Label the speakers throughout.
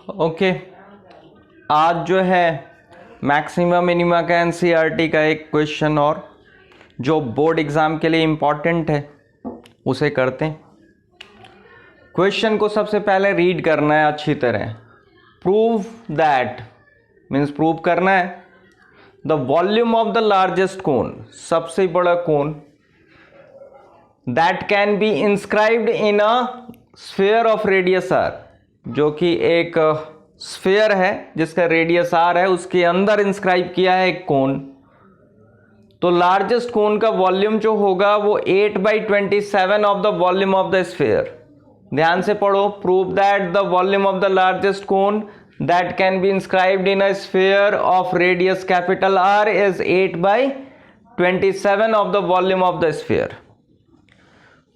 Speaker 1: Okay आज जो है मैक्सिमा मिनिमा का एनसीईआरटी का एक क्वेश्चन और जो बोर्ड एग्ज़ाम के लिए इम्पॉर्टेंट है उसे करते हैं। क्वेश्चन को सबसे पहले रीड करना है अच्छी तरह। प्रूव दैट मीन्स प्रूव करना है the volume of the largest cone, सबसे बड़ा cone, that can be inscribed in a sphere of radius R, जो कि एक स्फीयर है जिसका रेडियस आर है, उसके अंदर इंस्क्राइब किया है एक कोन। तो लार्जेस्ट कोन का वॉल्यूम जो होगा वो 8/27 of the volume of the sphere. ध्यान से पढ़ो। Prove that the volume of the largest cone that can be inscribed in a sphere of radius capital R is 8/27 of the volume of the sphere.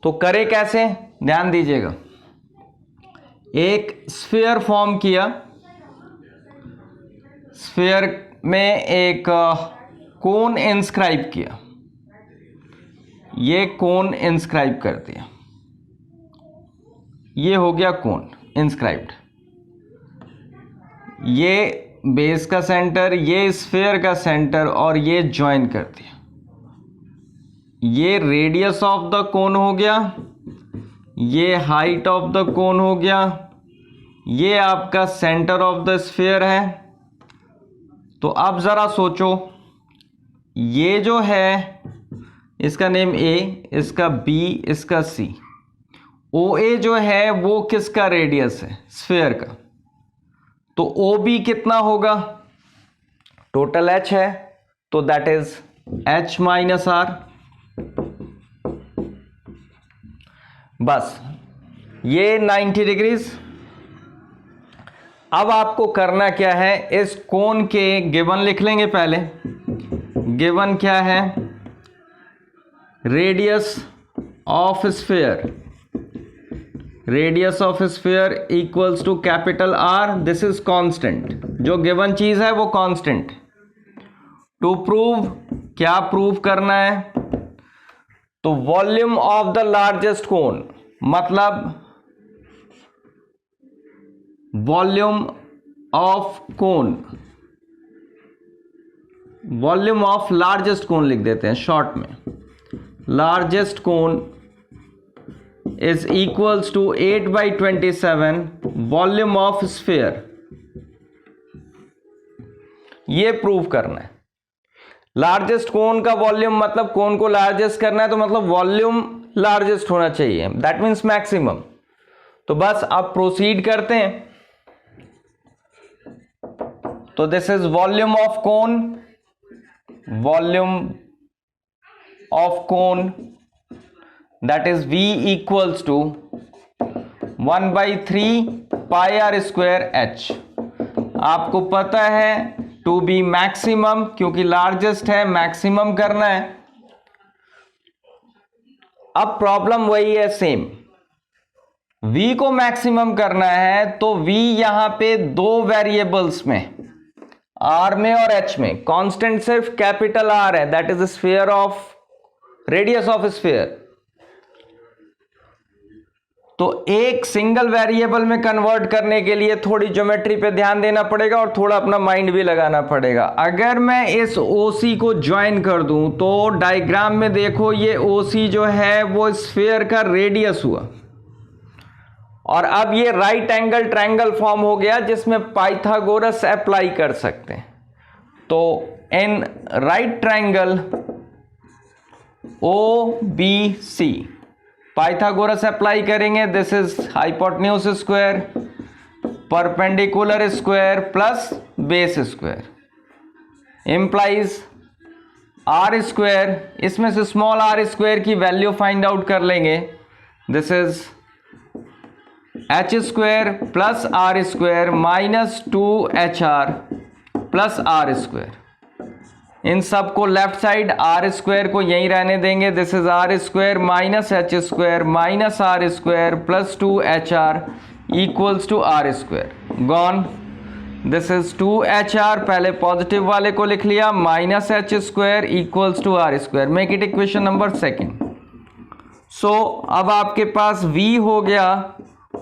Speaker 1: तो करे कैसे, ध्यान दीजिएगा। एक sphere form किया, स्फीयर में एक कोन इंस्क्राइब किया, ये कोन इंस्क्राइब कर दिया, ये हो गया कोन इंस्क्राइब्ड। ये बेस का सेंटर, ये स्फीयर का सेंटर और ये ज्वाइन कर दिया। ये रेडियस ऑफ द कोन हो गया, ये हाइट ऑफ द कोन हो गया, ये आपका सेंटर ऑफ द स्फीयर है। तो अब ज़रा सोचो, ये जो है इसका नेम ए, इसका बी, इसका सी। ओ ए जो है वो किसका रेडियस है, स्फीयर का। तो ओ बी कितना होगा, टोटल एच है, तो that is H minus R. बस ये 90 डिग्रीज। अब आपको करना क्या है, इस कोन के गिवन लिख लेंगे पहले। गिवन क्या है, radius of sphere, radius of sphere equals to capital R, this is constant. जो गिवन चीज है वो कांस्टेंट। टू प्रूव, क्या प्रूव करना है, तो volume of the largest cone, मतलब volume of cone, volume of largest cone लिख देते हैं शॉर्ट में। Largest cone is equals to 8/27 volume of sphere. ये प्रूव करना है। लार्जेस्ट कोन का वॉल्यूम मतलब कोन को लार्जेस्ट करना है, तो मतलब वॉल्यूम लार्जेस्ट होना चाहिए, दैट मीन्स मैक्सिमम। तो बस अब प्रोसीड करते हैं। तो this is volume of cone, volume of cone that is V equals to 1/3 pi R square H. आपको पता है टू बी मैक्सिमम, क्योंकि लार्जेस्ट है, मैक्सिमम करना है। अब प्रॉब्लम वही है सेम, V को मैक्सिमम करना है, तो V यहां पे दो वेरिएबल्स में, R में और H में। कांस्टेंट सिर्फ कैपिटल R है, that is sphere of radius of sphere. तो एक सिंगल वेरिएबल में कन्वर्ट करने के लिए थोड़ी ज्योमेट्री पे ध्यान देना पड़ेगा और थोड़ा अपना माइंड भी लगाना पड़ेगा। अगर मैं इस OC को ज्वाइन कर दूं तो डायग्राम में देखो, ये OC जो है वो स्फीयर का रेडियस हुआ, और अब ये राइट एंगल ट्रायंगल फॉर्म हो गया जिसमें पाइथागोरस अप्लाई कर सकते हैं। तो in right triangle OBC Pythagoras apply करेंगे। This is hypotenuse square, perpendicular square plus base square, implies R square. इसमें से स्मॉल आर स्क्वायर की वैल्यू फाइंड आउट कर लेंगे। This is H square plus R square minus 2HR plus R square. इन सब को left side, are square को यहीं रहने देंगे। This is R square minus H square minus R square plus 2HR equals to R square, gone. This is 2HR, पहले positive वाले को लिख लिया, minus H square equals to R square. Make it equation number second. So अब आपके पास V हो गया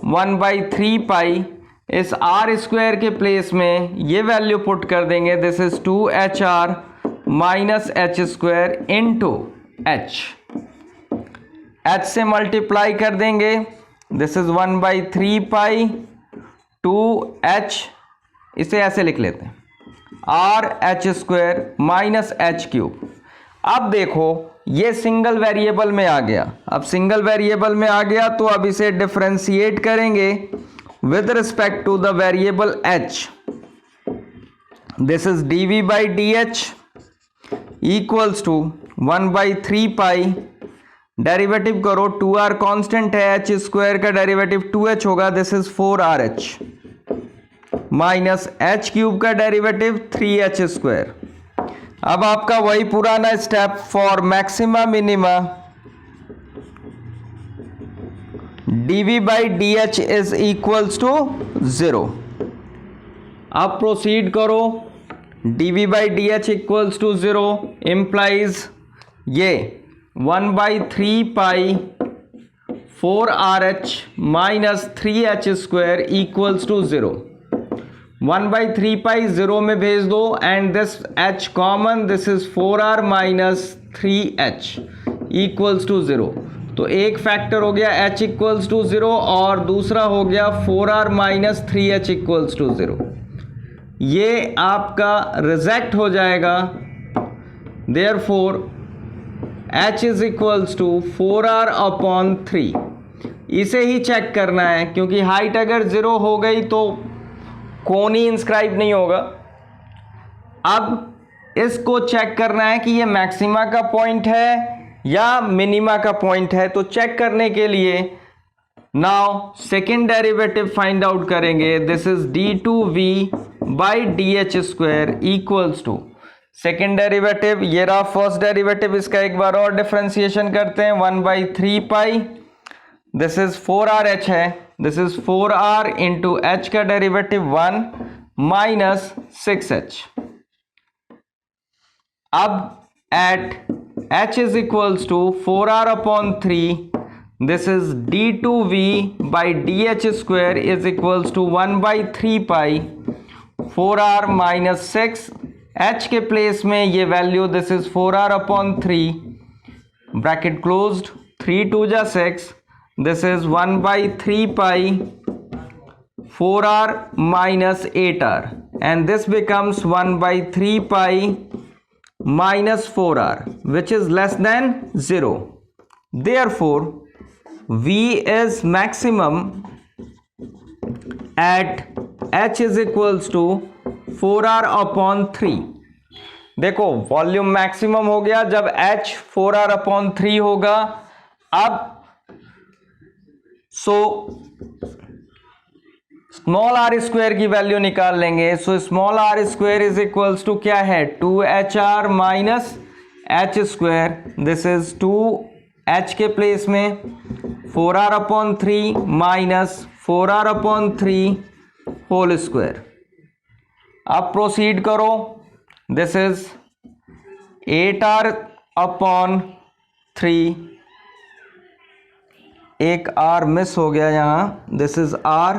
Speaker 1: 1/3 पाई इस आर स्क्वायर के प्लेस में ये वैल्यू पुट कर देंगे, this is 2HR minus H square into H से मल्टीप्लाई कर देंगे, दिस इज 1/3 पाई 2H, इसे ऐसे लिख लेते हैं RH square minus H cube. अब देखो ये सिंगल वेरिएबल में आ गया, अब सिंगल वेरिएबल में आ गया तो अब इसे डिफरेंशिएट करेंगे with respect to the variable h, this is dv by dh equals to 1/3 pi, derivative करो 2r कांस्टेंट है, h स्क्वायर का डेरिवेटिव 2h होगा, this is 4RH minus H cube का डेरिवेटिव 3h स्क्वायर। अब आपका वही पुराना step for maxima minima, dv by dh is equals to 0। अब प्रोसीड करो, dv by dh equals to 0 implies ये 1/3 pi 4RH minus 3h square equals to 0। 1/3 pi 0 में भेज दो and this h common, this is 4r minus 3h equals to 0। तो एक factor हो गया h इक्वल्स टू 0 और दूसरा हो गया 4r minus 3h equals to 0। ये आपका रिजेक्ट हो जाएगा, therefore h is equals to 4r upon 3। इसे ही चेक करना है क्योंकि हाइट अगर 0 हो गई तो कोन ही इंस्क्राइब नहीं होगा। अब इसको चेक करना है कि ये मैक्सिमा का पॉइंट है या मिनिमा का पॉइंट है। तो चेक करने के लिए now second derivative find out करेंगे, this is d2v by dh square equals to second derivative, ये रहा फर्स्ट डेरिवेटिव, इसका एक बार और डिफरेंशिएशन करते हैं 1/3 पाई, दिस इज 4RH है, this is 4r into h का डेरिवेटिव 1 माइनस 6h। अब at h is equals to 4r upon 3, this is d2v by dh square is equals to 1/3 pi 4r minus 6, h के place में ये value, this is 4r upon 3 bracket closed, 3 2 जा 6, this is 1/3 pi 4r minus 8r and this becomes 1/3 pi minus 4r which is less than 0. Therefore, V is maximum at h is equals to 4r upon 3. देखो volume maximum हो गया जब h 4r upon 3 होगा। अब small R square की value निकाल लेंगे। So small R square is equals to क्या है, 2HR minus H square, this is 2h के प्लेस में 4r upon 3 minus 4r upon 3 whole square. अब प्रोसीड करो, दिस इज 8r अपॉन 3, एक r मिस हो गया यहाँ, this is r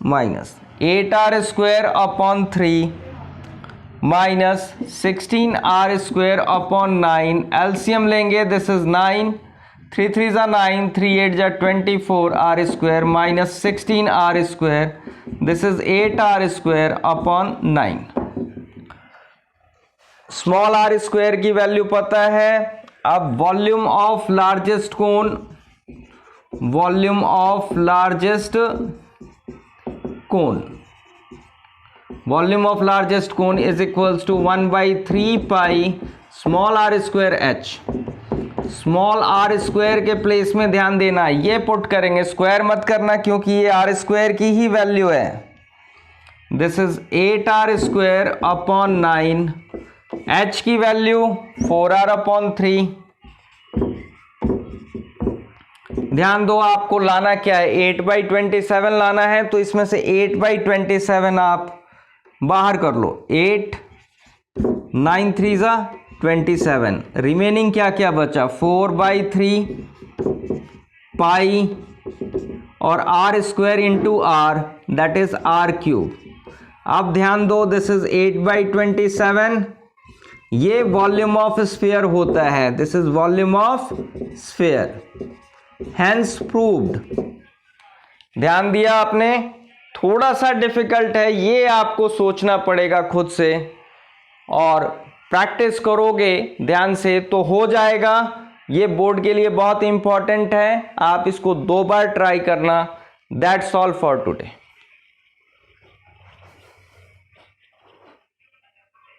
Speaker 1: minus 8r square upon 3 minus 16r square upon 9, LCM लेंगे, this is 9, 3 3 जा 9, 3 8 जा 24 r square minus 16r square, this is 8r square upon 9। Small R square की value पता है। अब volume of largest cone, volume of largest cone, volume of largest cone is equals to 1/3 pi small R square H. Small R square के place में ध्यान देना, ये put करेंगे, स्क्वायर मत करना क्योंकि ये आर स्क्वायर की ही वैल्यू है। This is 8r square upon 9, h की वैल्यू 4r अपॉन 3। ध्यान दो आपको लाना क्या है, 8/27 लाना है, तो इसमें से 8/27 आप बाहर कर लो, 8 9 3 जा 27, रिमेनिंग क्या क्या बचा, 4/3 पाई और R square into R that is R cube. अब ध्यान दो, दिस इज 8/27, ये वॉल्यूम ऑफ स्फीयर होता है, this is volume of sphere, hence proved. ध्यान दिया आपने? थोड़ा सा डिफिकल्ट है, ये आपको सोचना पड़ेगा खुद से, और प्रैक्टिस करोगे ध्यान से तो हो जाएगा। ये बोर्ड के लिए बहुत इंपॉर्टेंट है, आप इसको 2 बार ट्राई करना। That's all for today.